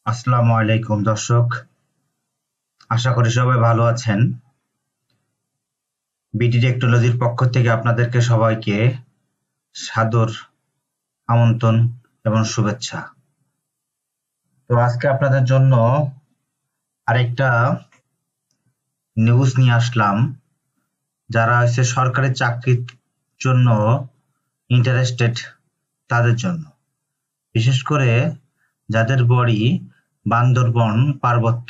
আসসালামু আলাইকুম দর্শক, আশা করি সবাই ভালো আছেন। বিডি টেকনোলজির পক্ষ থেকে আপনাদেরকে সবাইকে সাদর আমন্ত্রণ এবং শুভেচ্ছা। তো আজকে আপনাদের জন্য আরেকটা নিউজ নিয়ে আসলাম। যারা সরকারি চাকরির জন্য ইন্টারেস্টেড তাদের জন্য, বিশেষ করে যাদের বাড়ি বান্দরবন পার্বত্য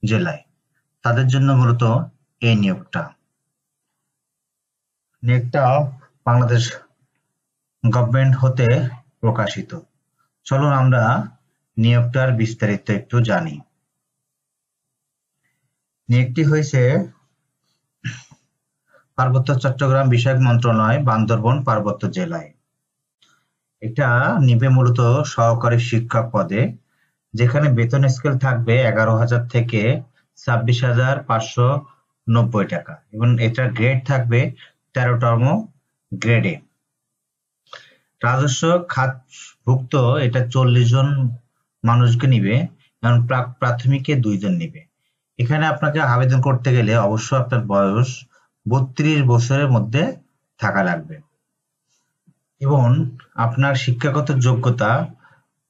জেলায়, তাদের জন্য মূলত এই নিয়োগটা বাংলাদেশ গভর্নমেন্ট হতে প্রকাশিত। চলুন আমরা নিয়োগটার বিস্তারিত একটু জানি। নিয়োগটি হয়েছে পার্বত্য চট্টগ্রাম বিষয়ক মন্ত্রণালয়, বান্দরবন পার্বত্য জেলায়। এটা নিবে মূলত সহকারী শিক্ষক পদে, যেখানে বেতন স্কেল থাকবে 11,000 থেকে 26,590 টাকা এবং এটার গ্রেড থাকবে 13তম গ্রেডে। রাজস্ব খাতভুক্ত এটা 40 জন মানুষকে নিবে এবং প্রাথমিকে 2 জন নিবে। এখানে আপনাকে আবেদন করতে গেলে অবশ্যই আপনার বয়স 32 বছরের মধ্যে থাকা লাগবে এবং আপনার শিক্ষাগত যোগ্যতা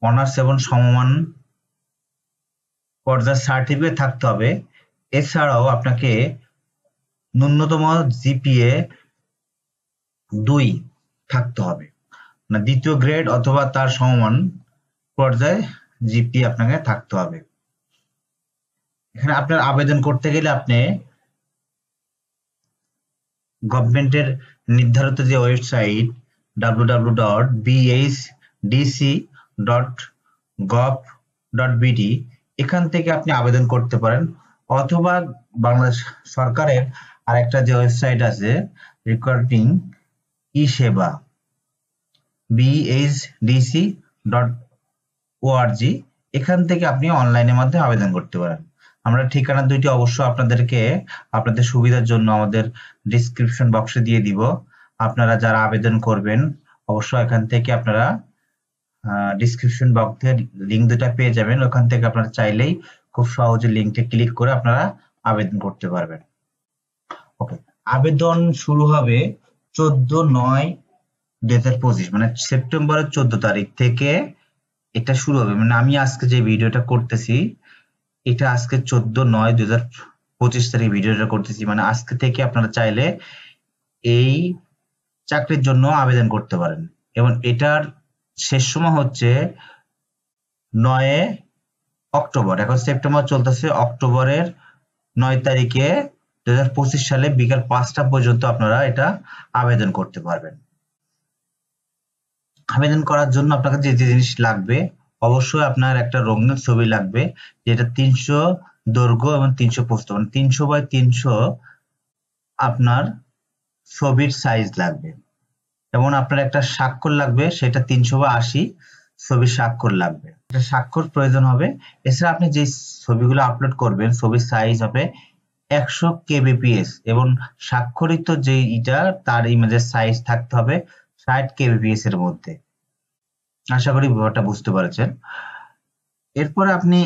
অনার্স এবং সমমান পর্যায়ের সার্টিফিকেট থাকতে হবে। এছাড়াও আপনাকে ন্যূনতম জিপিএ 2 থাকতে হবে, মানে দ্বিতীয় গ্রেড অথবা তার সমমান পর্যায়ে জিপিএ আপনাকে থাকতে হবে। এখানে আপনার আবেদন করতে গেলে আপনি গভর্নমেন্টের নির্ধারিত যে ওয়েবসাইট www.bhdc.gov.bd এখান থেকে আপনি আবেদন করতে পারেন, অথবা বাংলাদেশ সরকারের আরেকটা যে ওয়েবসাইট আছে রিক্রুটিং ই-সেবা bhdc.org, এখান থেকে আপনি অনলাইনের মাধ্যমে আবেদন করতে পারেন। আমরা ঠিকানা দুইটি অবশ্য আপনাদেরকে আপনাদের সুবিধার জন্য আমাদের ডিসক্রিপশন বক্সে দিয়ে দিব। আপনারা যারা আবেদন করবেন অবশ্যই এখান থেকে আপনারা ডিসক্রিপশন বক্সে লিঙ্ক দুটা পেয়ে যাবেন। ওখান থেকে আপনারা চাইলেই খুব সহজে লিঙ্কটা ক্লিক করে আপনারা আবেদন করতে পারবেন। ওকে, আবেদন শুরু হবে 14/9/2025, মানে সেপ্টেম্বরের 14 তারিখ থেকে এটা শুরু হবে। মানে আমি আজকে যে ভিডিওটা করতেছি এটা আজকে 14/9/2025 তারিখ ভিডিওটা করতেছি, মানে আজকে থেকে আপনারা চাইলে এই চাকরির জন্য আবেদন করতে পারেন এবং এটার শেষ সময় হচ্ছে 9 অক্টোবর। এখন সেপ্টেম্বর চলতেছে, অক্টোবরের 9 তারিখে 2025 সালে বিকাল 5টা পর্যন্ত আপনারা এটা আবেদন করতে পারবেন। আবেদন করার জন্য আপনাকে যে যে জিনিস লাগবে, অবশ্যই আপনার একটা রঙিন ছবি লাগবে, যেটা 300 দৈর্ঘ্য এবং 300 প্রস্থ, মানে 300x300 আপনার ছবির সাইজ লাগবে এবং আপনার একটা স্বাক্ষর লাগবে, সেটা 300x80 ছবির স্বাক্ষর লাগবে, এটা স্বাক্ষর প্রয়োজন হবে। এছাড়া আপনি যে ছবিগুলো আপলোড করবেন ছবির সাইজ হবে 100 kbps এবং স্বাক্ষরিত যে এটা তার ইমেজের সাইজ থাকতে হবে 60 kbps এর মধ্যে। আশা করি ব্যাপারটা বুঝতে পারছেন। এরপরে আপনি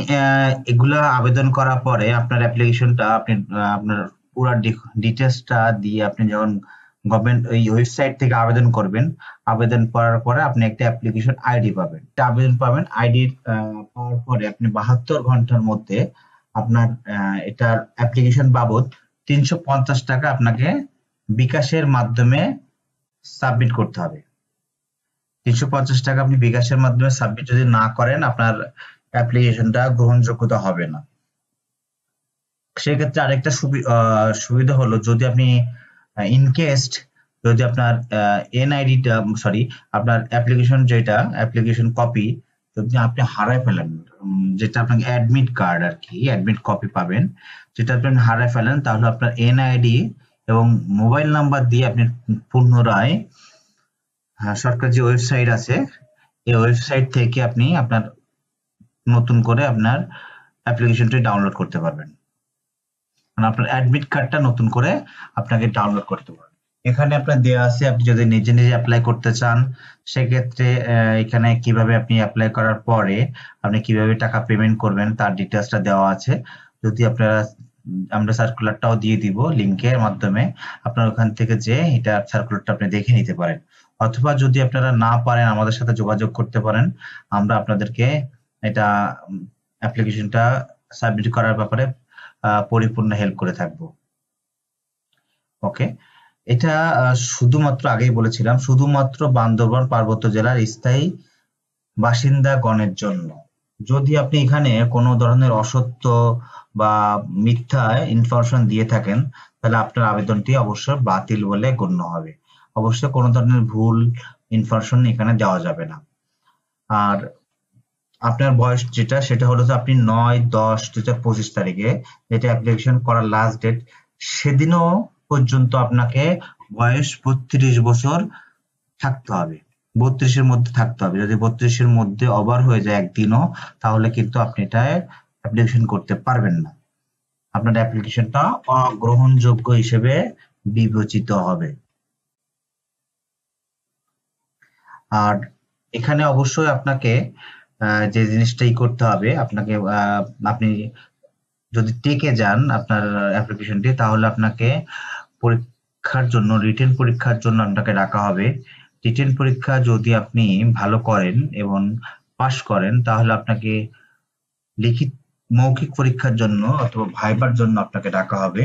এগুলা আবেদন করার পরে আপনার অ্যাপ্লিকেশনটা আপনি আপনার পুরো ডিটেলসটা দিয়ে আপনি যখন গভর্নমেন্ট এই ওয়েবসাইট থেকে আবেদন করবেন, আবেদন করার পরে আপনি একটা অ্যাপ্লিকেশন আইডি পাবেন। আবেদন পাবেন, আইডি পাওয়ার পরে আপনি 72 ঘন্টার মধ্যে আপনার এটার অ্যাপ্লিকেশন বাবদ 350 টাকা আপনাকে বিকাশের মাধ্যমে সাবমিট করতে হবে। 350 টাকা আপনি বিকাশের মাধ্যমে সাবমিট যদি না করেন আপনার অ্যাপ্লিকেশনটা গ্রহণযোগ্যতা হবে না। সেক্ষেত্রে আরেকটা সুবিধা হলো, যদি আপনি ইনকেস যদি আপনার এনআইডিটা আপনার অ্যাপ্লিকেশন যেটা অ্যাপ্লিকেশন কপি যদি আপনি হারায় ফেলেন, যেটা আপনাকে অ্যাডমিট কার্ড আর কি অ্যাডমিট কপি পাবেন, যেটা আপনি হারায় ফেলেন, তাহলে আপনার এনআইডি এবং মোবাইল নাম্বার দিয়ে আপনি পুনরায় সরকার যে ওয়েবসাইট আছে এই ওয়েবসাইট থেকে আপনি আপনার নতুন করে আপনার অ্যাপ্লিকেশনটি ডাউনলোড করতে পারবেন, মানে আপনার অ্যাডমিট কার্ডটা নতুন করে আপনাকে ডাউনলোড করতে পারবেন। এখানে আপনার দেওয়া আছে, আপনি যদি নিজে নিজে অ্যাপ্লাই করতে চান সেক্ষেত্রে এখানে কিভাবে আপনি অ্যাপ্লাই করার পরে আপনি কিভাবে টাকা পেমেন্ট করবেন তার ডিটেলসটা দেওয়া আছে। যদি আপনারা আমরা সার্কুলারটাও দিয়ে দিব লিংকের মাধ্যমে, আপনার ওখান থেকে যে এটা সার্কুলারটা আপনি দেখে নিতে পারেন, অথবা যদি আপনারা না পারেন আমাদের সাথে যোগাযোগ করতে পারেন, আমরা আপনাদেরকে এটা অ্যাপ্লিকেশনটা সাবমিট করার ব্যাপারে পরিপূর্ণ হেল্প করে থাকবো। ওকে, এটা শুধুমাত্র আগেই বলেছিলাম শুধুমাত্র বান্দরবান পার্বত্য জেলার স্থায়ী বাসিন্দাগণের জন্য। যদি আপনি এখানে কোনো ধরনের অসত্য বা মিথ্যা ইনফরমেশন দিয়ে থাকেন তাহলে আপনার আবেদনটি অবশ্যই বাতিল বলে গণ্য হবে। অবশ্যই কোনো ধরনের ভুল ইনফরমেশন এখানে দেওয়া যাবে না। আর আপনার বয়স যেটা সেটা হলো যে আপনি 9/10/2025 তারিখে যেটা অ্যাপ্লিকেশন করার লাস্ট ডেট সেদিনও পর্যন্ত আপনাকে বয়স 32 বছর থাকতে হবে, 32-এর মধ্যে থাকতে হবে। যদি 32-এর মধ্যে ওভার হয়ে যায় একদিনও তাহলে কিন্তু আপনি এটা অ্যাপ্লিকেশন করতে পারবেন না, আপনার অ্যাপ্লিকেশনটা অগ্রহণযোগ্য হিসেবে বিবেচিত হবে। আর এখানে অবশ্যই আপনাকে যে জিনিসটাই করতে হবে আপনাকে, আপনি যদি টেকে যান আপনার অ্যাপ্লিকেশনটি তাহলে আপনাকে পরীক্ষার জন্য রিটেন পরীক্ষার জন্য আপনাকে ডাকা হবে। রিটেন পরীক্ষা যদি আপনি ভালো করেন এবং পাশ করেন তাহলে আপনাকে লিখিত মৌখিক পরীক্ষার জন্য অথবা ভাইবার জন্য আপনাকে ডাকা হবে।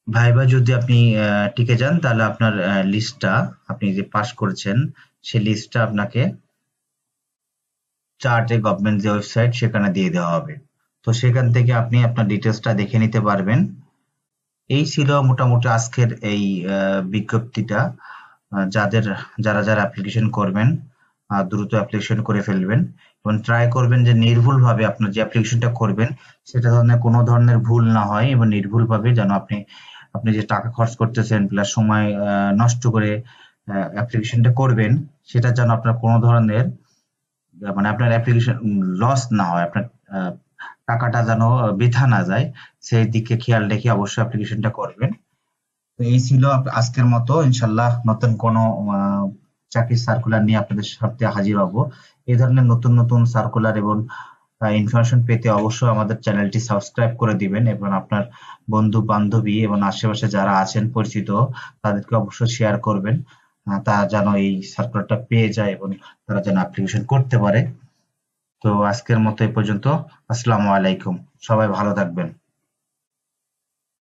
ভাইবা যদি আপনি টিকে যান তাহলে আপনার লিস্টটা আপনি যে পাস করেছেন সেই লিস্টটা আপনাকে চার্টে গভর্নমেন্ট যে ওয়েবসাইট সেখানে দিয়ে দেওয়া হবে। তো সেখান থেকে আপনি আপনার ডিটেলসটা দেখে নিতে পারবেন। এই ছিল মোটামুটি আজকের এই বিজ্ঞপ্তিটা। যারা অ্যাপ্লিকেশন করবেন দ্রুত অ্যাপ্লিকেশন করে ফেলবেন এবং ট্রাই করবেন যে নির্ভুলভাবে আপনার যে অ্যাপ্লিকেশনটা করবেন সেটা ধরনের কোনো ধরনের ভুল না হয় এবং নির্ভুলভাবে যেন আপনি যে টাকা খরচ করতেছেন প্লাস সময় নষ্ট করে অ্যাপ্লিকেশনটা করবেন সেটা যেন আপনার কোনো ধরনের মানে আপনার অ্যাপ্লিকেশন লস না হয়, আপনার টাকাটা যেন বৃথা না যায় সেই দিকে খেয়াল রেখে অবশ্যই অ্যাপ্লিকেশনটা করবেন। তো এই ছিল আজকের মতো, ইনশাল্লাহ নতুন কোনো চাকরির সার্কুলার নিয়ে আপনাদের সাথে হাজির হব। এই ধরনের নতুন নতুন সার্কুলার এবং ইনফরমেশন পেতে অবশ্যই আমাদের চ্যানেলটি সাবস্ক্রাইব করে দিবেন এবং আপনার বন্ধু বান্ধবী এবং আশেপাশে যারা আছেন পরিচিত তাদেরকে অবশ্যই শেয়ার করবেন, তারা যেন এই সার্কুলারটা পেয়ে যায় এবং তারা যেন অ্যাপ্লিকেশন করতে পারে। তো আজকের মতো এই পর্যন্ত। আসসালামু আলাইকুম, সবাই ভালো থাকবেন।